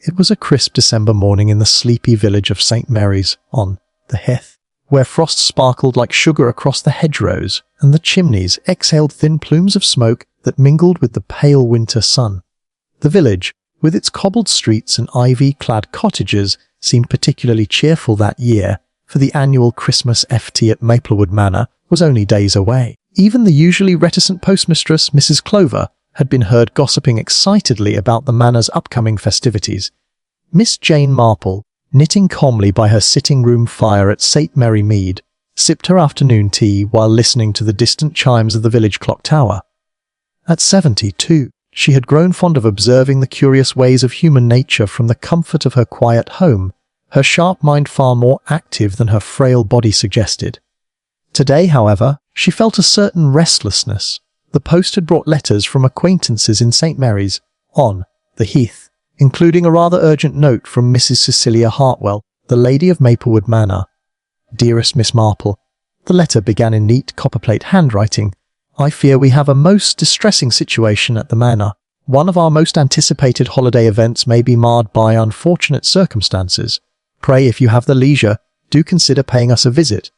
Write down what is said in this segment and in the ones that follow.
It was a crisp December morning in the sleepy village of St. Mary's on the Heath, where frost sparkled like sugar across the hedgerows, and the chimneys exhaled thin plumes of smoke that mingled with the pale winter sun. The village, with its cobbled streets and ivy-clad cottages, seemed particularly cheerful that year, for the annual Christmas Fête at Maplewood Manor was only days away. Even the usually reticent postmistress, Mrs. Clover, had been heard gossiping excitedly about the manor's upcoming festivities. Miss Jane Marple, knitting calmly by her sitting-room fire at St. Mary Mead, sipped her afternoon tea while listening to the distant chimes of the village clock tower. At 72, she had grown fond of observing the curious ways of human nature from the comfort of her quiet home, her sharp mind far more active than her frail body suggested. Today, however, she felt a certain restlessness. The post had brought letters from acquaintances in St. Mary's, on the Heath, including a rather urgent note from Mrs. Cecilia Hartwell, the lady of Maplewood Manor. "Dearest Miss Marple," the letter began in neat copperplate handwriting, "I fear we have a most distressing situation at the manor. One of our most anticipated holiday events may be marred by unfortunate circumstances. Pray, if you have the leisure, do consider paying us a visit.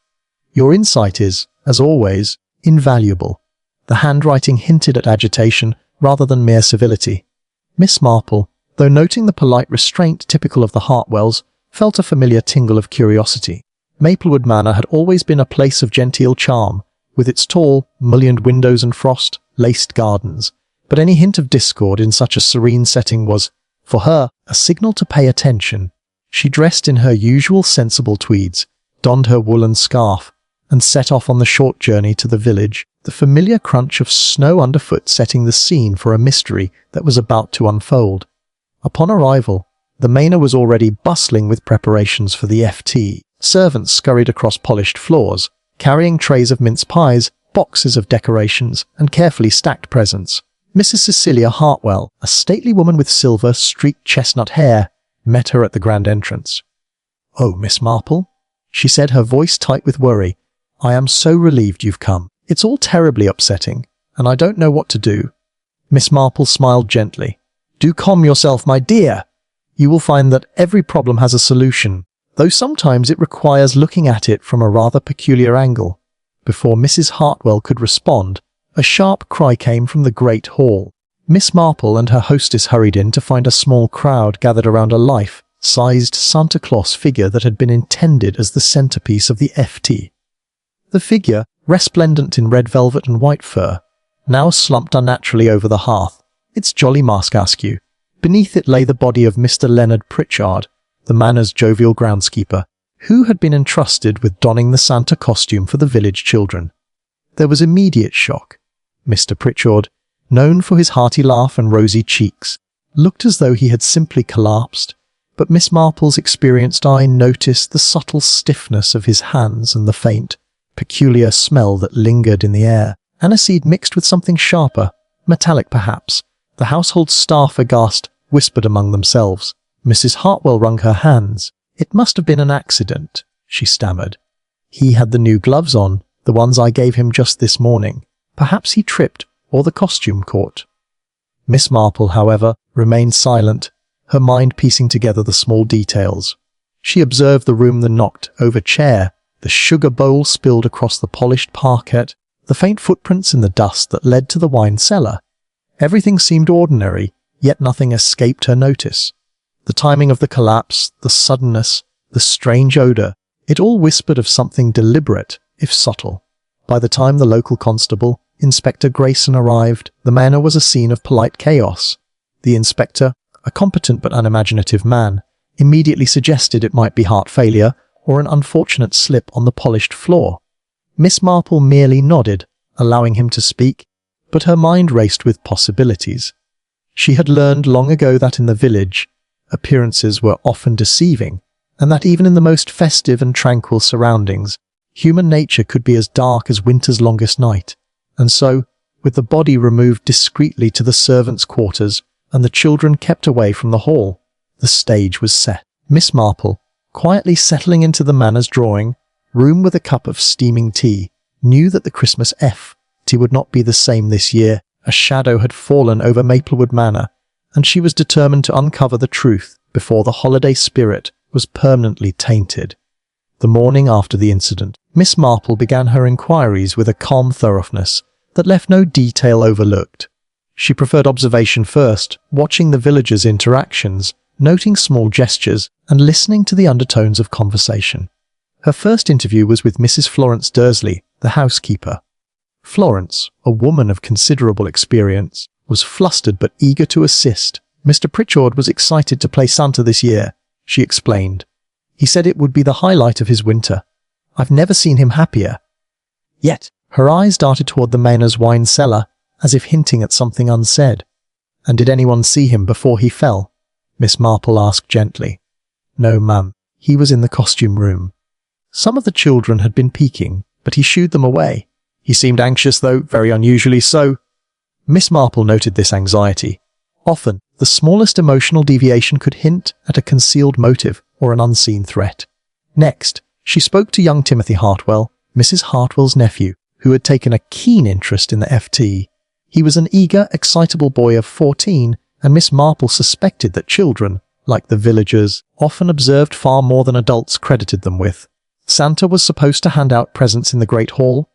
Your insight is, as always, invaluable." The handwriting hinted at agitation rather than mere civility. Miss Marple, though noting the polite restraint typical of the Hartwells, felt a familiar tingle of curiosity. Maplewood Manor had always been a place of genteel charm, with its tall, mullioned windows and frost-laced gardens, but any hint of discord in such a serene setting was, for her, a signal to pay attention. She dressed in her usual sensible tweeds, donned her woolen scarf, and set off on the short journey to the village, the familiar crunch of snow underfoot setting the scene for a mystery that was about to unfold. Upon arrival, the manor was already bustling with preparations for the Fête. Servants scurried across polished floors, carrying trays of mince pies, boxes of decorations, and carefully stacked presents. Mrs. Cecilia Hartwell, a stately woman with silver, streaked chestnut hair, met her at the grand entrance. "Oh, Miss Marple," she said, her voice tight with worry, "I am so relieved you've come. It's all terribly upsetting, and I don't know what to do." Miss Marple smiled gently. "Do calm yourself, my dear. You will find that every problem has a solution, though sometimes it requires looking at it from a rather peculiar angle." Before Mrs. Hartwell could respond, a sharp cry came from the great hall. Miss Marple and her hostess hurried in to find a small crowd gathered around a life-sized Santa Claus figure that had been intended as the centerpiece of the Fête. The figure, resplendent in red velvet and white fur, now slumped unnaturally over the hearth, its jolly mask askew. Beneath it lay the body of Mr. Leonard Pritchard, the manor's jovial groundskeeper, who had been entrusted with donning the Santa costume for the village children. There was immediate shock. Mr. Pritchard, known for his hearty laugh and rosy cheeks, looked as though he had simply collapsed, but Miss Marple's experienced eye noticed the subtle stiffness of his hands and the faint, peculiar smell that lingered in the air. Aniseed mixed with something sharper, metallic perhaps. The household staff, aghast, whispered among themselves. Mrs. Hartwell wrung her hands. "It must have been an accident," she stammered. "He had the new gloves on, the ones I gave him just this morning. Perhaps he tripped, or the costume caught." Miss Marple, however, remained silent, her mind piecing together the small details. She observed the room, the knocked-over chair, the sugar bowl spilled across the polished parquet, the faint footprints in the dust that led to the wine cellar. Everything seemed ordinary, yet nothing escaped her notice. The timing of the collapse, the suddenness, the strange odor, it all whispered of something deliberate, if subtle. By the time the local constable, Inspector Grayson, arrived, the manor was a scene of polite chaos. The inspector, a competent but unimaginative man, immediately suggested it might be heart failure or an unfortunate slip on the polished floor. Miss Marple merely nodded, allowing him to speak, but her mind raced with possibilities. She had learned long ago that in the village, appearances were often deceiving, and that even in the most festive and tranquil surroundings, human nature could be as dark as winter's longest night. And so, with the body removed discreetly to the servants' quarters and the children kept away from the hall, the stage was set. Miss Marple, quietly settling into the manor's drawing room with a cup of steaming tea, knew that the Christmas Fête would not be the same this year. A shadow had fallen over Maplewood Manor, and she was determined to uncover the truth before the holiday spirit was permanently tainted. The morning after the incident, Miss Marple began her inquiries with a calm thoroughness that left no detail overlooked. She preferred observation first, watching the villagers' interactions, noting small gestures, and listening to the undertones of conversation. Her first interview was with Mrs. Florence Dursley, the housekeeper. Florence, a woman of considerable experience, was flustered but eager to assist. "Mr. Pritchard was excited to play Santa this year," she explained. "He said it would be the highlight of his winter. I've never seen him happier." Yet, her eyes darted toward the Manor's wine cellar, as if hinting at something unsaid. "And did anyone see him before he fell?" Miss Marple asked gently. "No, ma'am. He was in the costume room. Some of the children had been peeking, but he shooed them away. He seemed anxious, though, very unusually so." Miss Marple noted this anxiety. Often, the smallest emotional deviation could hint at a concealed motive or an unseen threat. Next, she spoke to young Timothy Hartwell, Mrs. Hartwell's nephew, who had taken a keen interest in the FT. He was an eager, excitable boy of 14, and Miss Marple suspected that children, like the villagers, often observed far more than adults credited them with. "Santa was supposed to hand out presents in the Great Hall,"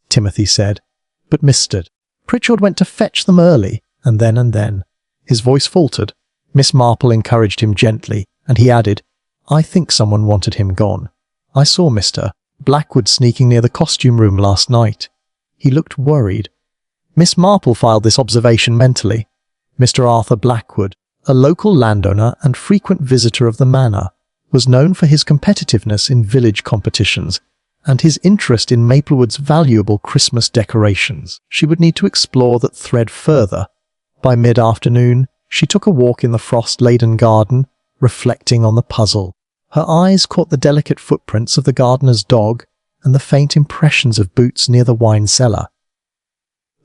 Timothy said, "but Mr. Pritchard went to fetch them early, and then. His voice faltered. Miss Marple encouraged him gently, and he added, "I think someone wanted him gone. I saw Mr. Blackwood sneaking near the costume room last night. He looked worried." Miss Marple filed this observation mentally. Mr. Arthur Blackwood, a local landowner and frequent visitor of the manor, was known for his competitiveness in village competitions and his interest in Maplewood's valuable Christmas decorations. She would need to explore that thread further. By mid-afternoon, she took a walk in the frost-laden garden, reflecting on the puzzle. Her eyes caught the delicate footprints of the gardener's dog and the faint impressions of boots near the wine cellar.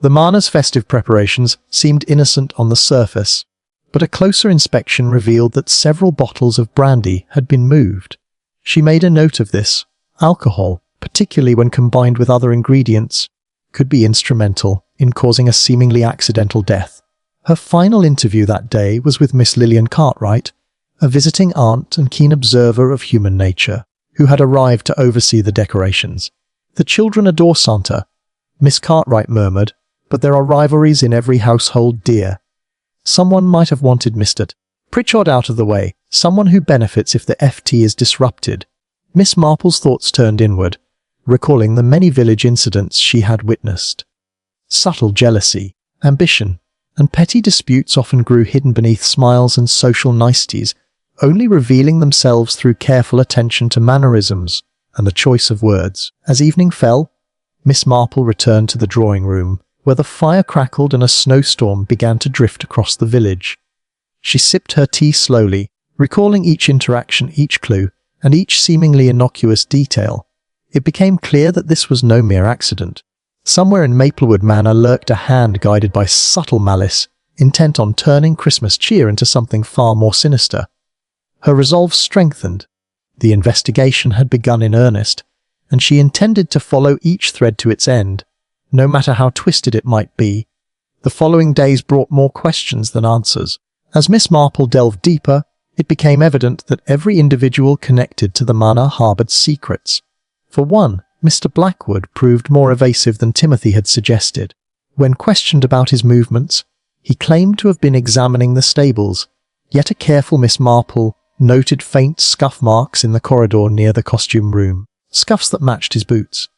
The Manor's festive preparations seemed innocent on the surface, but a closer inspection revealed that several bottles of brandy had been moved. She made a note of this. Alcohol, particularly when combined with other ingredients, could be instrumental in causing a seemingly accidental death. Her final interview that day was with Miss Lillian Cartwright, a visiting aunt and keen observer of human nature, who had arrived to oversee the decorations. "The children adore Santa," Miss Cartwright murmured, "but there are rivalries in every household, dear. Someone might have wanted Mr. Pritchard out of the way, someone who benefits if the FT is disrupted." Miss Marple's thoughts turned inward, recalling the many village incidents she had witnessed. Subtle jealousy, ambition, and petty disputes often grew hidden beneath smiles and social niceties, only revealing themselves through careful attention to mannerisms and the choice of words. As evening fell, Miss Marple returned to the drawing room, where the fire crackled and a snowstorm began to drift across the village. She sipped her tea slowly, recalling each interaction, each clue, and each seemingly innocuous detail. It became clear that this was no mere accident. Somewhere in Maplewood Manor lurked a hand guided by subtle malice, intent on turning Christmas cheer into something far more sinister. Her resolve strengthened. The investigation had begun in earnest, and she intended to follow each thread to its end, no matter how twisted it might be. The following days brought more questions than answers. As Miss Marple delved deeper, it became evident that every individual connected to the manor harboured secrets. For one, Mr. Blackwood proved more evasive than Timothy had suggested. When questioned about his movements, he claimed to have been examining the stables, yet a careful Miss Marple noted faint scuff marks in the corridor near the costume room, scuffs that matched his boots.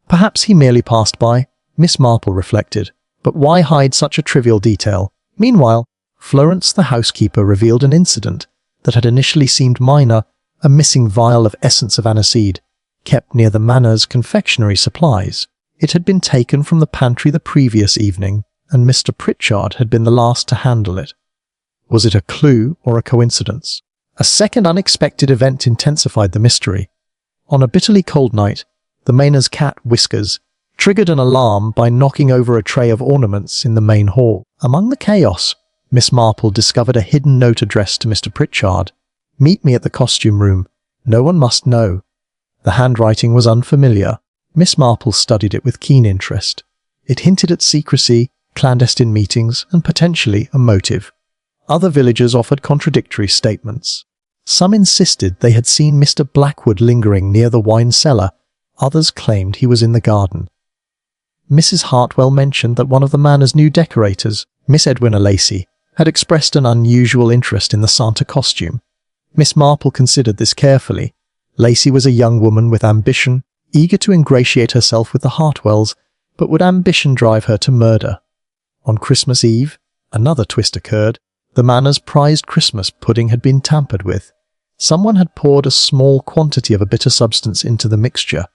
Perhaps he merely passed by, Miss Marple reflected, but why hide such a trivial detail? Meanwhile, Florence the housekeeper revealed an incident that had initially seemed minor, a missing vial of essence of aniseed, kept near the manor's confectionery supplies. It had been taken from the pantry the previous evening, and Mr. Pritchard had been the last to handle it. Was it a clue or a coincidence? A second unexpected event intensified the mystery. On a bitterly cold night, the Manor's cat Whiskers triggered an alarm by knocking over a tray of ornaments in the main hall. Among the chaos, Miss Marple discovered a hidden note addressed to Mr. Pritchard. "Meet me at the costume room. No one must know." The handwriting was unfamiliar. Miss Marple studied it with keen interest. It hinted at secrecy, clandestine meetings, and potentially a motive. Other villagers offered contradictory statements. Some insisted they had seen Mr. Blackwood lingering near the wine cellar. Others claimed he was in the garden. Mrs. Hartwell mentioned that one of the manor's new decorators, Miss Edwina Lacey, had expressed an unusual interest in the Santa costume. Miss Marple considered this carefully. Lacey was a young woman with ambition, eager to ingratiate herself with the Hartwells, but would ambition drive her to murder? On Christmas Eve, another twist occurred. The manor's prized Christmas pudding had been tampered with. Someone had poured a small quantity of a bitter substance into the mixture.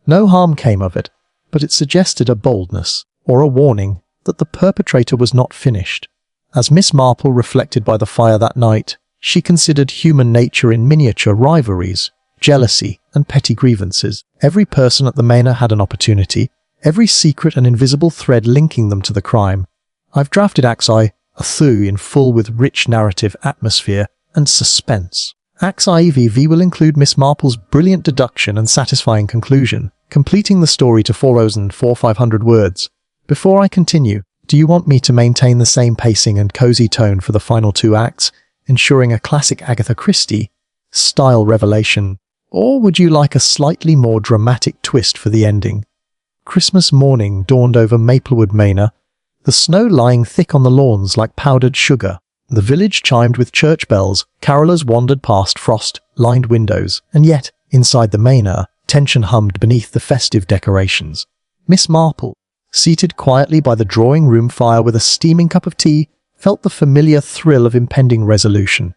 No harm came of it, but it suggested a boldness, or a warning, that the perpetrator was not finished. As Miss Marple reflected by the fire that night, she considered human nature in miniature rivalries, jealousy, and petty grievances. Every person at the manor had an opportunity, every secret and invisible thread linking them to the crime. I've drafted Acts I, a thu in full with rich narrative atmosphere and suspense. Acts IV will include Miss Marple's brilliant deduction and satisfying conclusion, completing the story to 4,500 words. Before I continue, do you want me to maintain the same pacing and cozy tone for the final 2 acts, ensuring a classic Agatha Christie style revelation, or would you like a slightly more dramatic twist for the ending? Christmas morning dawned over Maplewood Manor, the snow lying thick on the lawns like powdered sugar. The village chimed with church bells, carolers wandered past frost-lined windows, and yet, inside the manor, tension hummed beneath the festive decorations. Miss Marple, seated quietly by the drawing-room fire with a steaming cup of tea, felt the familiar thrill of impending resolution.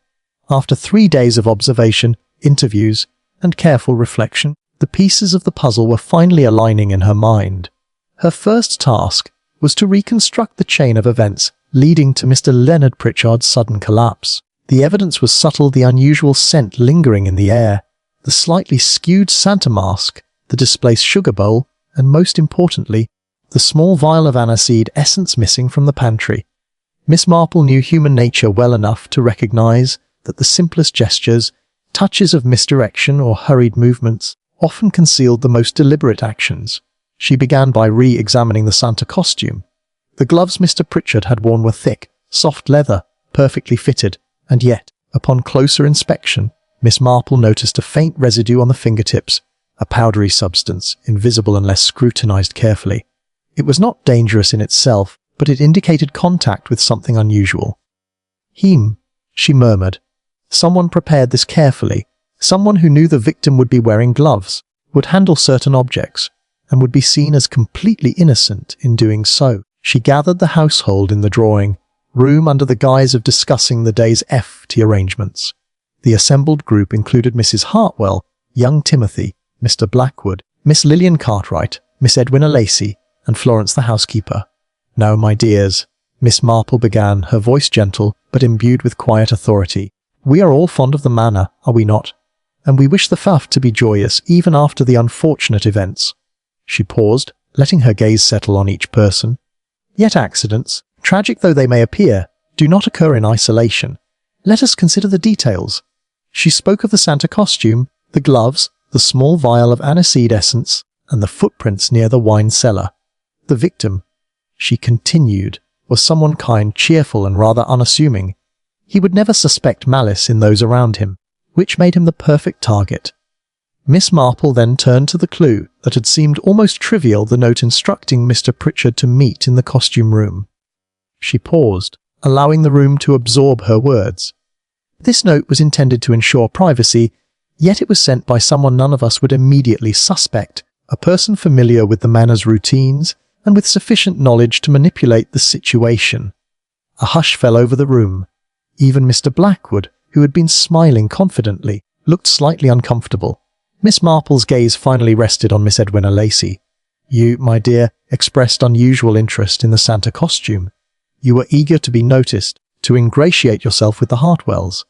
After 3 days of observation, interviews, and careful reflection, the pieces of the puzzle were finally aligning in her mind. Her first task was to reconstruct the chain of events leading to Mr. Leonard Pritchard's sudden collapse. The evidence was subtle, the unusual scent lingering in the air, the slightly skewed Santa mask, the displaced sugar bowl, and most importantly, the small vial of aniseed essence missing from the pantry. Miss Marple knew human nature well enough to recognize that the simplest gestures, touches of misdirection or hurried movements, often concealed the most deliberate actions. She began by re-examining the Santa costume. The gloves Mr. Pritchard had worn were thick, soft leather, perfectly fitted, and yet, upon closer inspection, Miss Marple noticed a faint residue on the fingertips, a powdery substance, invisible unless scrutinized carefully. It was not dangerous in itself, but it indicated contact with something unusual. She murmured. Someone prepared this carefully, someone who knew the victim would be wearing gloves, would handle certain objects, and would be seen as completely innocent in doing so. She gathered the household in the drawing room under the guise of discussing the day's FT arrangements. The assembled group included Mrs. Hartwell, young Timothy, Mr. Blackwood, Miss Lillian Cartwright, Miss Edwina Lacey, and Florence the housekeeper. "Now, my dears," Miss Marple began, her voice gentle but imbued with quiet authority. "We are all fond of the manor, are we not? And we wish the Fête to be joyous even after the unfortunate events." She paused, letting her gaze settle on each person. "Yet accidents, tragic though they may appear, do not occur in isolation. Let us consider the details." She spoke of the Santa costume, the gloves, the small vial of aniseed essence, and the footprints near the wine cellar. The victim, she continued, was someone kind, cheerful, and rather unassuming. He would never suspect malice in those around him, which made him the perfect target. Miss Marple then turned to the clue that had seemed almost trivial, the note instructing Mr. Pritchard to meet in the costume room. She paused, allowing the room to absorb her words. This note was intended to ensure privacy, yet it was sent by someone none of us would immediately suspect, a person familiar with the manor's routines and with sufficient knowledge to manipulate the situation. A hush fell over the room. Even Mr. Blackwood, who had been smiling confidently, looked slightly uncomfortable. Miss Marple's gaze finally rested on Miss Edwina Lacey. "You, my dear, expressed unusual interest in the Santa costume. You were eager to be noticed, to ingratiate yourself with the Hartwells.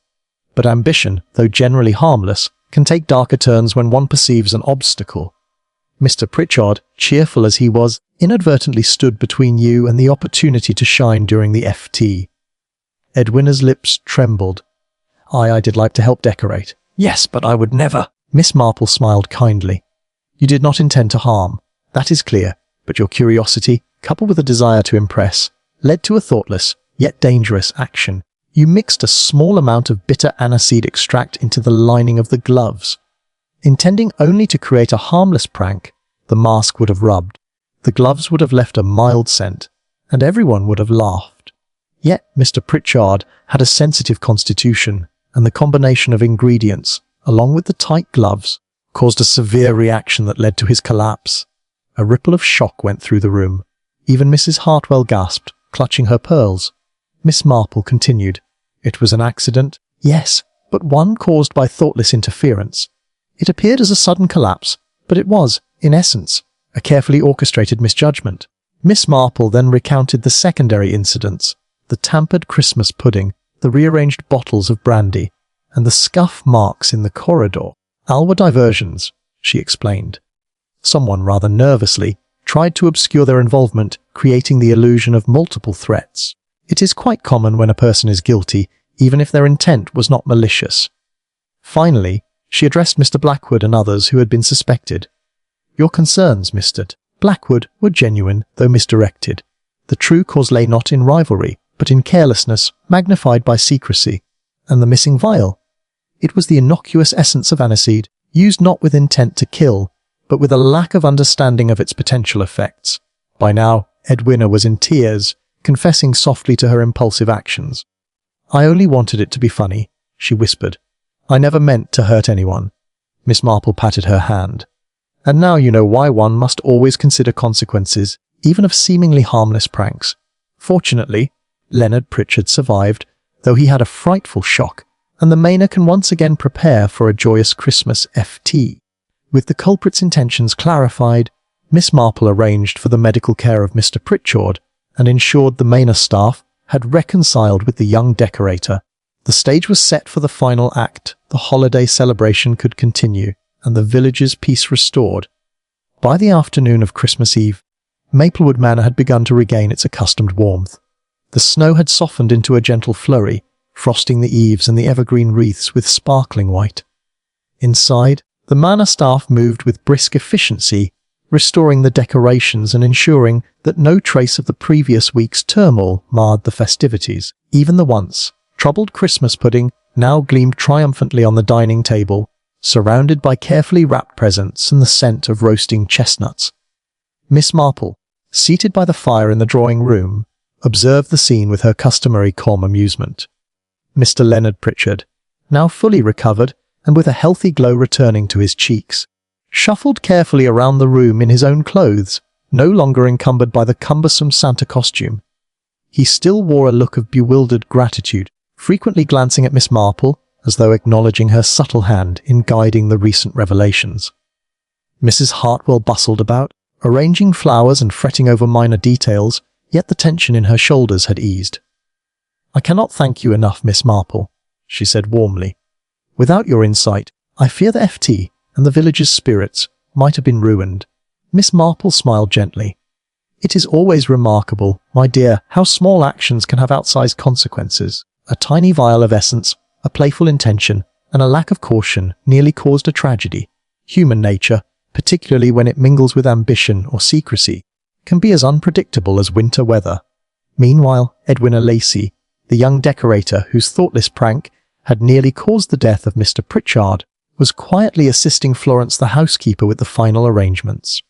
But ambition, though generally harmless, can take darker turns when one perceives an obstacle. Mr. Pritchard, cheerful as he was, inadvertently stood between you and the opportunity to shine during the FT." Edwina's lips trembled. I did like to help decorate. Yes, but I would never." Miss Marple smiled kindly. "You did not intend to harm. That is clear, but your curiosity, coupled with a desire to impress, led to a thoughtless, yet dangerous action. You mixed a small amount of bitter aniseed extract into the lining of the gloves. Intending only to create a harmless prank, the mask would have rubbed, the gloves would have left a mild scent, and everyone would have laughed. Yet Mr. Pritchard had a sensitive constitution, and the combination of ingredients, along with the tight gloves, caused a severe reaction that led to his collapse. A ripple of shock went through the room. Even Mrs. Hartwell gasped, clutching her pearls. Miss Marple continued. It was an accident, yes, but one caused by thoughtless interference. It appeared as a sudden collapse, but it was, in essence, a carefully orchestrated misjudgment. Miss Marple then recounted the secondary incidents, the tampered Christmas pudding, the rearranged bottles of brandy, and the scuff marks in the corridor. All were diversions, she explained. Someone rather nervously tried to obscure their involvement, creating the illusion of multiple threats. It is quite common when a person is guilty, even if their intent was not malicious. Finally, she addressed Mr. Blackwood and others who had been suspected. Your concerns, Mr. Blackwood, were genuine, though misdirected. The true cause lay not in rivalry, but in carelessness, magnified by secrecy. And the missing vial? It was the innocuous essence of aniseed, used not with intent to kill, but with a lack of understanding of its potential effects. By now, Edwina was in tears, confessing softly to her impulsive actions. I only wanted it to be funny, she whispered. I never meant to hurt anyone. Miss Marple patted her hand. And now you know why one must always consider consequences, even of seemingly harmless pranks. Fortunately, Leonard Pritchard survived, though he had a frightful shock, and the Manor can once again prepare for a joyous Christmas FT. With the culprit's intentions clarified, Miss Marple arranged for the medical care of Mr. Pritchard and ensured the Manor staff had reconciled with the young decorator. The stage was set for the final act, the holiday celebration could continue, and the village's peace restored. By the afternoon of Christmas Eve, Maplewood Manor had begun to regain its accustomed warmth. The snow had softened into a gentle flurry, frosting the eaves and the evergreen wreaths with sparkling white. Inside, the manor staff moved with brisk efficiency, restoring the decorations and ensuring that no trace of the previous week's turmoil marred the festivities. Even the once troubled Christmas pudding now gleamed triumphantly on the dining table, surrounded by carefully wrapped presents and the scent of roasting chestnuts. Miss Marple, seated by the fire in the drawing room, observed the scene with her customary calm amusement. Mr. Leonard Pritchard, now fully recovered and with a healthy glow returning to his cheeks, shuffled carefully around the room in his own clothes, no longer encumbered by the cumbersome Santa costume. He still wore a look of bewildered gratitude, frequently glancing at Miss Marple as though acknowledging her subtle hand in guiding the recent revelations. Mrs. Hartwell bustled about, arranging flowers and fretting over minor details, yet the tension in her shoulders had eased. I cannot thank you enough, Miss Marple, she said warmly. Without your insight, I fear the FT and the village's spirits might have been ruined. Miss Marple smiled gently. It is always remarkable, my dear, how small actions can have outsized consequences. A tiny vial of essence, a playful intention, and a lack of caution nearly caused a tragedy. Human nature, particularly when it mingles with ambition or secrecy, can be as unpredictable as winter weather. Meanwhile, Edwina Lacey, the young decorator whose thoughtless prank had nearly caused the death of Mr. Pritchard, was quietly assisting Florence the housekeeper with the final arrangements.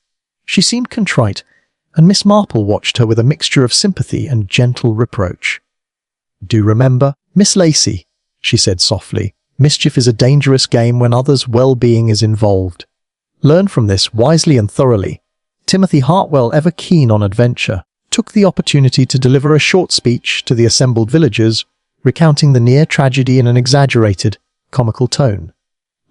She seemed contrite, and Miss Marple watched her with a mixture of sympathy and gentle reproach. Do remember, Miss Lacey, she said softly, mischief is a dangerous game when others' well-being is involved. Learn from this wisely and thoroughly. Timothy Hartwell, ever keen on adventure, took the opportunity to deliver a short speech to the assembled villagers, recounting the near tragedy in an exaggerated, comical tone.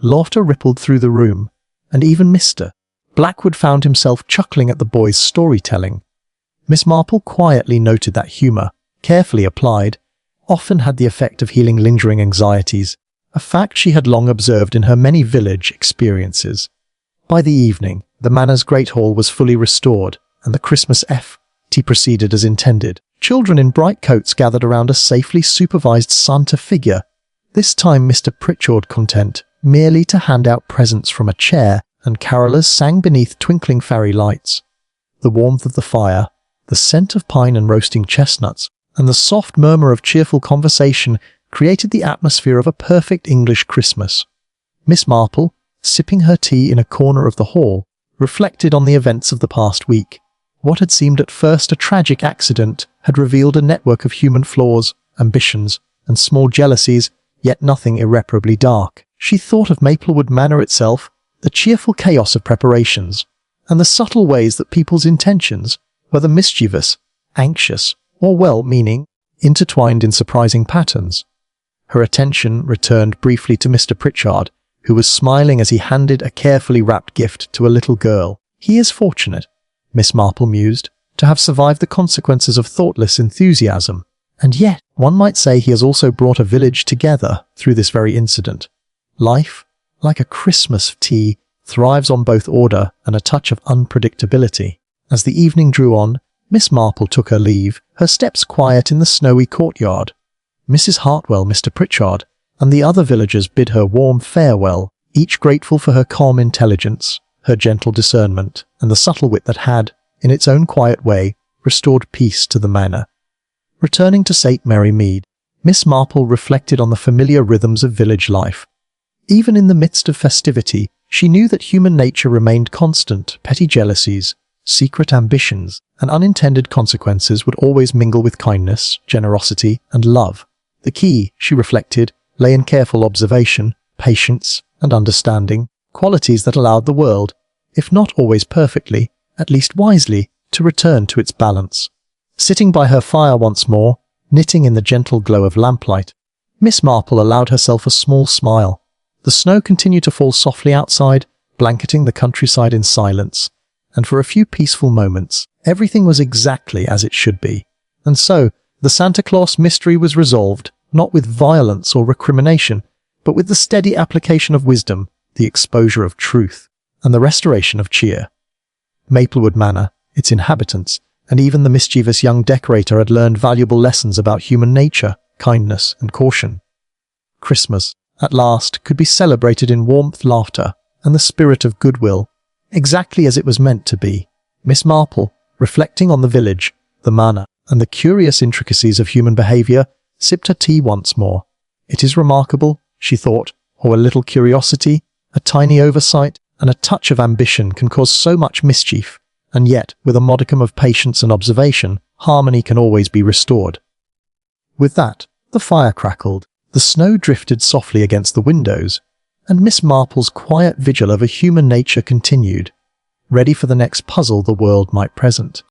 Laughter rippled through the room, and even Mr. Blackwood found himself chuckling at the boy's storytelling. Miss Marple quietly noted that humour, carefully applied, often had the effect of healing lingering anxieties, a fact she had long observed in her many village experiences. By the evening, the manor's great hall was fully restored, and the Christmas FT proceeded as intended. Children in bright coats gathered around a safely supervised Santa figure, this time Mr. Pritchard content merely to hand out presents from a chair, and carolers sang beneath twinkling fairy lights. The warmth of the fire, the scent of pine and roasting chestnuts, and the soft murmur of cheerful conversation created the atmosphere of a perfect English Christmas. Miss Marple, sipping her tea in a corner of the hall, reflected on the events of the past week. What had seemed at first a tragic accident had revealed a network of human flaws, ambitions, and small jealousies, yet nothing irreparably dark. She thought of Maplewood Manor itself, the cheerful chaos of preparations, and the subtle ways that people's intentions, whether mischievous, anxious, or well-meaning, intertwined in surprising patterns. Her attention returned briefly to Mr. Pritchard, who was smiling as he handed a carefully wrapped gift to a little girl. He is fortunate, Miss Marple mused, to have survived the consequences of thoughtless enthusiasm, and yet one might say he has also brought a village together through this very incident. Life, like a Christmas tea, thrives on both order and a touch of unpredictability. As the evening drew on, Miss Marple took her leave, her steps quiet in the snowy courtyard. Mrs. Hartwell, Mr. Pritchard, and the other villagers bid her warm farewell, each grateful for her calm intelligence, her gentle discernment, and the subtle wit that had, in its own quiet way, restored peace to the manor. Returning to St. Mary Mead, Miss Marple reflected on the familiar rhythms of village life. Even in the midst of festivity, she knew that human nature remained constant. Petty jealousies, secret ambitions, and unintended consequences would always mingle with kindness, generosity, and love. The key, she reflected, lay in careful observation, patience, and understanding, qualities that allowed the world, if not always perfectly, at least wisely, to return to its balance. Sitting by her fire once more, knitting in the gentle glow of lamplight, Miss Marple allowed herself a small smile. The snow continued to fall softly outside, blanketing the countryside in silence, and for a few peaceful moments, everything was exactly as it should be. And so, the Santa Claus mystery was resolved, not with violence or recrimination, but with the steady application of wisdom, the exposure of truth, and the restoration of cheer. Maplewood Manor, its inhabitants, and even the mischievous young decorator had learned valuable lessons about human nature, kindness, and caution. Christmas, at last, could be celebrated in warmth, laughter, and the spirit of goodwill, exactly as it was meant to be. Miss Marple, reflecting on the village, the manor, and the curious intricacies of human behaviour, sipped her tea once more. It is remarkable, she thought, how a little curiosity, a tiny oversight, and a touch of ambition can cause so much mischief, and yet, with a modicum of patience and observation, harmony can always be restored. With that, the fire crackled, the snow drifted softly against the windows, and Miss Marple's quiet vigil over human nature continued, ready for the next puzzle the world might present.